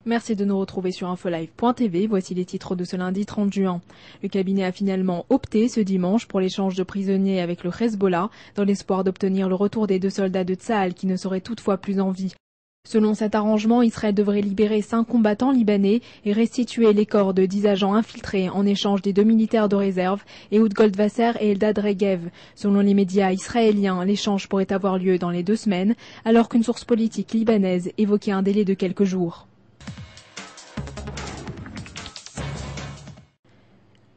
Merci de nous retrouver sur infolive.tv. Voici les titres de ce lundi 30 juin. Le cabinet a finalement opté ce dimanche pour l'échange de prisonniers avec le Hezbollah, dans l'espoir d'obtenir le retour des 2 soldats de Tsahal qui ne seraient toutefois plus en vie. Selon cet arrangement, Israël devrait libérer 5 combattants libanais et restituer les corps de 10 agents infiltrés en échange des 2 militaires de réserve, Ehud Goldwasser et Eldad Regev. Selon les médias israéliens, l'échange pourrait avoir lieu dans les 2 semaines, alors qu'une source politique libanaise évoquait un délai de quelques jours.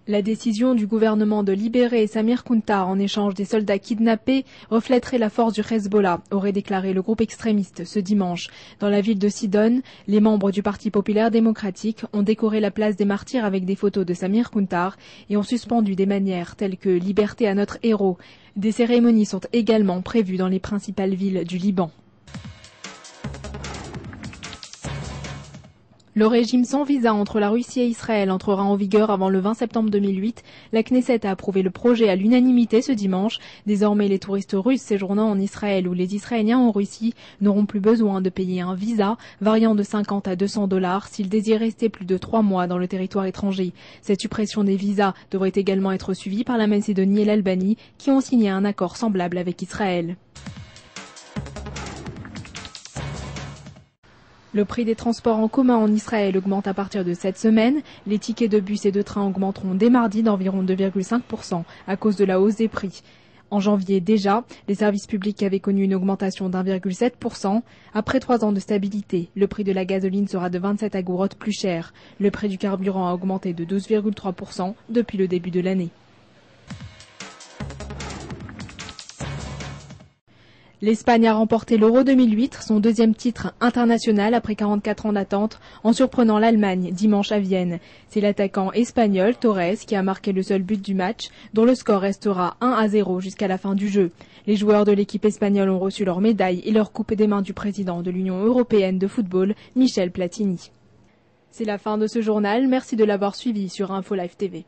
La décision du gouvernement de libérer Samir Kuntar en échange des soldats kidnappés reflèterait la force du Hezbollah, aurait déclaré le groupe extrémiste ce dimanche. Dans la ville de Sidon, les membres du Parti populaire démocratique ont décoré la place des martyrs avec des photos de Samir Kuntar et ont suspendu des bannières telles que « Liberté à notre héros ». Des cérémonies sont également prévues dans les principales villes du Liban. Le régime sans visa entre la Russie et Israël entrera en vigueur avant le 20 septembre 2008. La Knesset a approuvé le projet à l'unanimité ce dimanche. Désormais, les touristes russes séjournant en Israël ou les Israéliens en Russie n'auront plus besoin de payer un visa variant de 50 à 200 $ s'ils désirent rester plus de 3 mois dans le territoire étranger. Cette suppression des visas devrait également être suivie par la Macédonie et l'Albanie qui ont signé un accord semblable avec Israël. Le prix des transports en commun en Israël augmente à partir de cette semaine. Les tickets de bus et de train augmenteront dès mardi d'environ 2,5% à cause de la hausse des prix. En janvier déjà, les services publics avaient connu une augmentation d'1,7%. Après 3 ans de stabilité, le prix de la gasoline sera de 27 agourot plus cher. Le prix du carburant a augmenté de 12,3% depuis le début de l'année. L'Espagne a remporté l'Euro 2008, son 2e titre international après 44 ans d'attente, en surprenant l'Allemagne dimanche à Vienne. C'est l'attaquant espagnol Torres qui a marqué le seul but du match, dont le score restera 1-0 jusqu'à la fin du jeu. Les joueurs de l'équipe espagnole ont reçu leur médaille et leur coupe des mains du président de l'Union européenne de football, Michel Platini. C'est la fin de ce journal, merci de l'avoir suivi sur InfoLive TV.